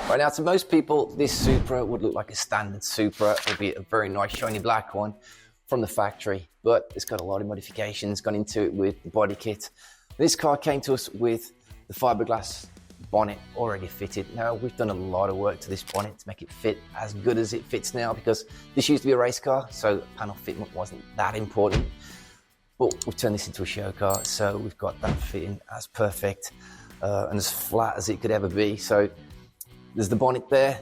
Right now, to most people, this Supra would look like a standard Supra, albeit a very nice shiny black one from the factory, but it's got a lot of modifications gone into it with the body kit. This car came to us with the fiberglass bonnet already fitted. Now, we've done a lot of work to this bonnet to make it fit as good as it fits now, because this used to be a race car, so panel fitment wasn't that important. But we've turned this into a show car, so we've got that fitting as perfect and as flat as it could ever be. So there's the bonnet there,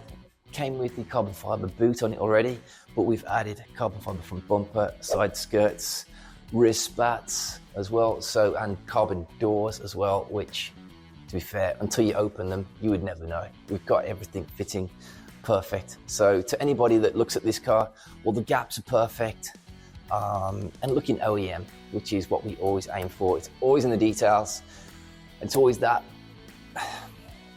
came with the carbon fiber boot on it already, but we've added carbon fiber from bumper, side skirts, rear spats as well, so, and carbon doors as well, which, to be fair, until you open them, you would never know. We've got everything fitting perfect. So to anybody that looks at this car, well, the gaps are perfect, and looking OEM, which is what we always aim for. It's always in the details. It's always that,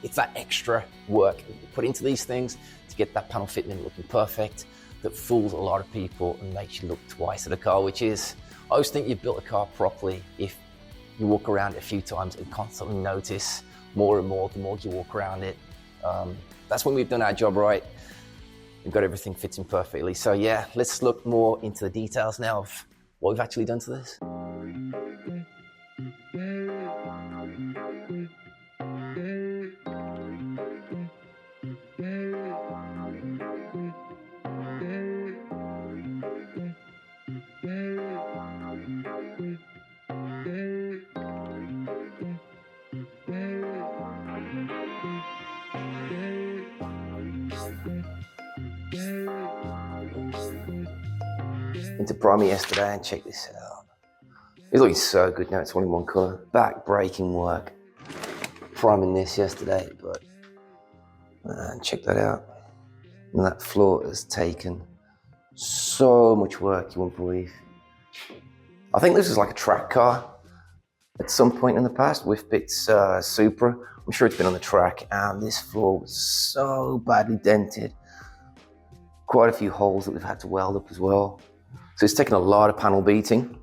it's that extra work put into these things to get that panel fitment looking perfect that fools a lot of people and makes you look twice at a car, which is, I always think you've built a car properly if you walk around it a few times and constantly notice more and more the more you walk around it. That's when we've done our job right. We've got everything fitting perfectly. So yeah, let's look more into the details now of what we've actually done to this. Into primer yesterday and check this out. It's looking so good now, it's only one colour. Back breaking work. Priming this yesterday, but check that out. And that floor has taken so much work you won't believe. I think this is like a track car at some point in the past, Whifbitz Supra. I'm sure it's been on the track, and this floor was so badly dented. Quite a few holes that we've had to weld up as well. So it's taken a lot of panel beating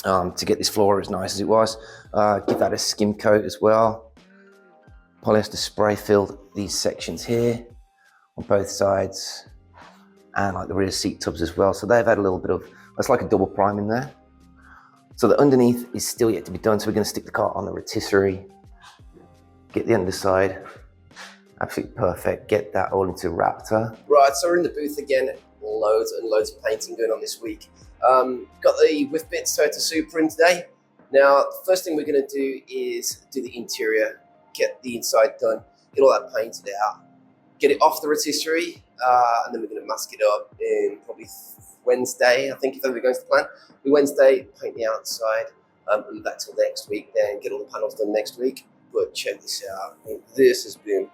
to get this floor as nice as it was. Give that a skim coat as well. Polyester spray filled these sections here on both sides, and like the rear seat tubs as well. So they've had a little bit of, that's like a double prime in there. So the underneath is still yet to be done. So we're going to stick the car on the rotisserie, get the underside, absolutely perfect, get that all into Raptor. Right, so we're in the booth again. Loads and loads of painting going on this week. Got the Whifbitz Toyota Supra in today. Now, the first thing we're going to do is do the interior, get the inside done, get all that painted out, get it off the rotisserie, and then we're going to mask it up in probably Wednesday, I think, if everything goes to plan. Wednesday, paint the outside, and that till next week, then get all the panels done next week. But check this out. I mean, this has been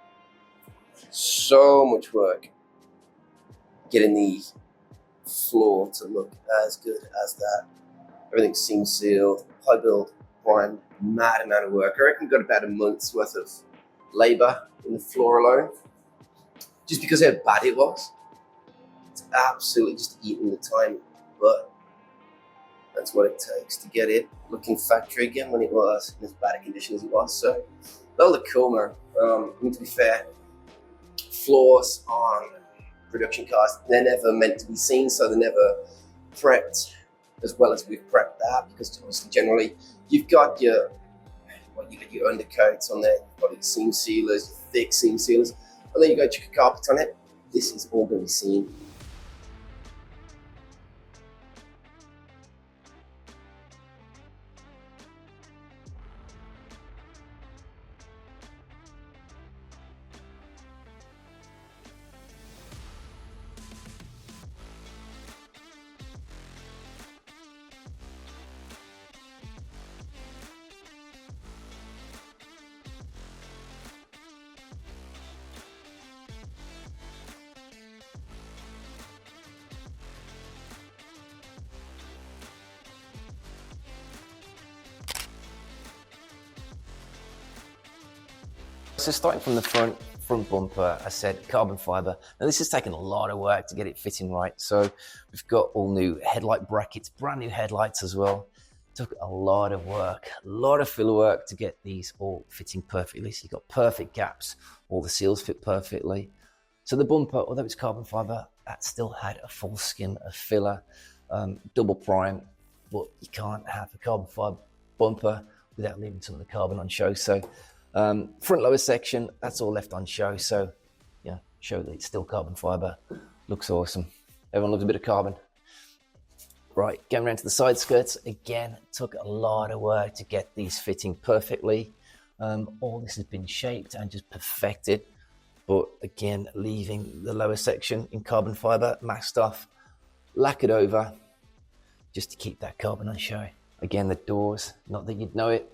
so much work. Getting the floor to look as good as that. Everything's seam sealed, high build, prime, mad amount of work. I reckon we've got about a month's worth of labor in the floor alone, just because how bad it was. It's absolutely just eating the time, but that's what it takes to get it looking factory again when it was in as bad a condition as it was. So that'll look cool, man. I mean, to be fair, floors on production cars, they're never meant to be seen, so they're never prepped as well as we've prepped that, because obviously generally you've got your, well, you get your undercoats on there, you've got your seam sealers, your thick seam sealers, and then you go chuck a carpet on it. This is all going to be seen. So starting from the front bumper, I said carbon fiber. Now this has taken a lot of work to get it fitting right. So we've got all new headlight brackets, brand new headlights as well. Took a lot of work, a lot of filler work to get these all fitting perfectly. So you've got perfect gaps, all the seals fit perfectly. So the bumper, although it's carbon fiber, that still had a full skim of filler, double prime, but you can't have a carbon fiber bumper without leaving some of the carbon on show. So front lower section, that's all left on show. So yeah, show that it's still carbon fiber. Looks awesome. Everyone loves a bit of carbon. Right, going around to the side skirts, again, took a lot of work to get these fitting perfectly. All this has been shaped and just perfected, but again, leaving the lower section in carbon fiber, masked off, lacquered over, just to keep that carbon on show. Again, the doors, not that you'd know it,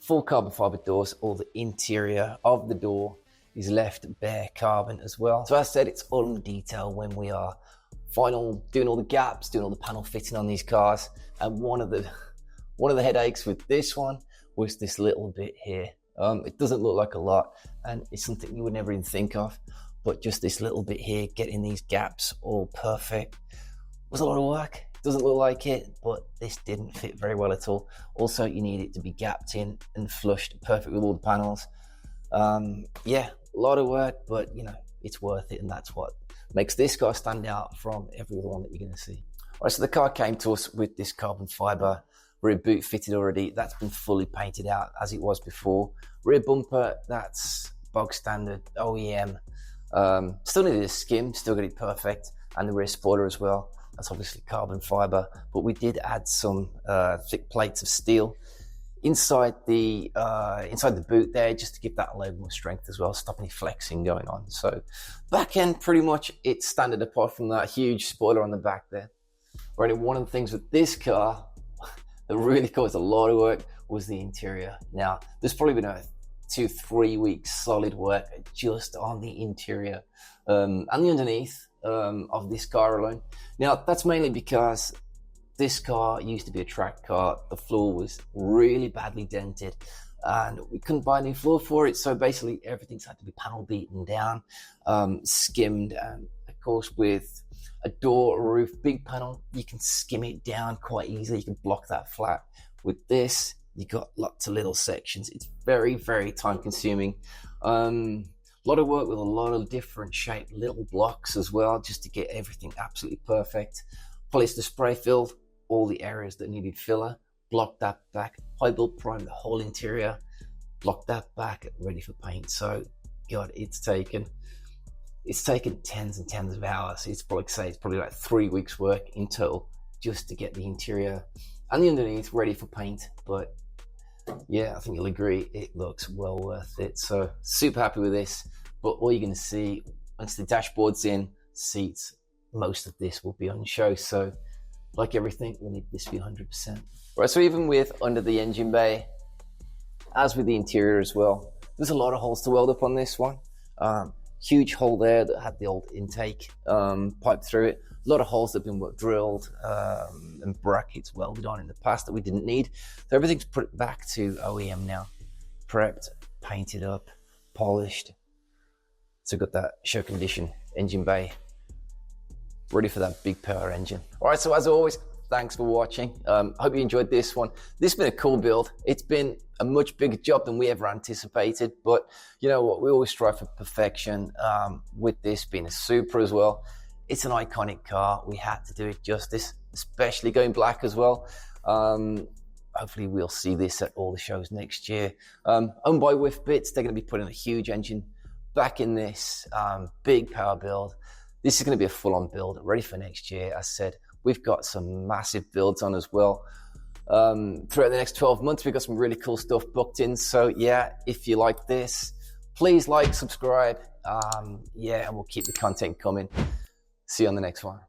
full carbon fiber doors, all the interior of the door is left bare carbon as well. So as I said, it's all in the detail when we are doing all the gaps, doing all the panel fitting on these cars. And one of the headaches with this one was this little bit here. It doesn't look like a lot, and it's something you would never even think of, but just this little bit here, getting these gaps all perfect, was a lot of work. It doesn't look like it, but this didn't fit very well at all. Also, you need it to be gapped in and flushed perfect with all the panels. Yeah, a lot of work, but you know, it's worth it, and that's what makes this car stand out from every other one that you're going to see. All right, so the car came to us with this carbon fiber rear boot fitted already. That's been fully painted out as it was before. Rear bumper, that's bog standard OEM. Still needed a skim, still got it perfect, and the rear spoiler as well. That's obviously carbon fiber, but we did add some thick plates of steel inside the boot there, just to give that a load more strength as well, stop any flexing going on. So back end, pretty much it's standard apart from that huge spoiler on the back there. Right, one of the things with this car that really caused a lot of work was the interior. Now, there's probably been a 2-3 weeks solid work just on the interior and the underneath of this car alone. Now, that's mainly because this car used to be a track car. The floor was really badly dented and we couldn't buy a new floor for it. So basically everything's had to be panel beaten down, skimmed, and of course with a door, a roof, big panel, you can skim it down quite easily. You can block that flat. With this, you got lots of little sections. It's very, very time consuming. A lot of work with a lot of different shaped little blocks as well, just to get everything absolutely perfect. Polyester spray filled all the areas that needed filler, blocked that back, high build prime the whole interior, blocked that back, ready for paint. So, God, it's taken tens and tens of hours. It's probably like 3 weeks work in total just to get the interior and the underneath ready for paint. But yeah, I think you'll agree it looks well worth it. So super happy with this. But all you're going to see once the dashboard's in, seats, most of this will be on show. So like everything, we need this to be 100%. Right, so even with under the engine bay, as with the interior as well, there's a lot of holes to weld up on this one. Huge hole there that had the old intake pipe through it. A lot of holes that have been drilled and brackets welded on in the past that we didn't need. So everything's put back to OEM now. Prepped, painted up, polished. So got that show condition engine bay ready for that big power engine. All right, so as always, thanks for watching. Hope you enjoyed this one. This has been a cool build. It's been a much bigger job than we ever anticipated, but you know what? We always strive for perfection. With this being a Supra as well, it's an iconic car. We had to do it justice, especially going black as well. Hopefully we'll see this at all the shows next year. Owned by Whifbitz, they're going to be putting a huge engine back in this big power build. This is going to be a full-on build ready for next year. As I said, we've got some massive builds on as well. Throughout the next 12 months, we've got some really cool stuff booked in. So yeah, if you like this, please like, subscribe. Yeah, and we'll keep the content coming. See you on the next one.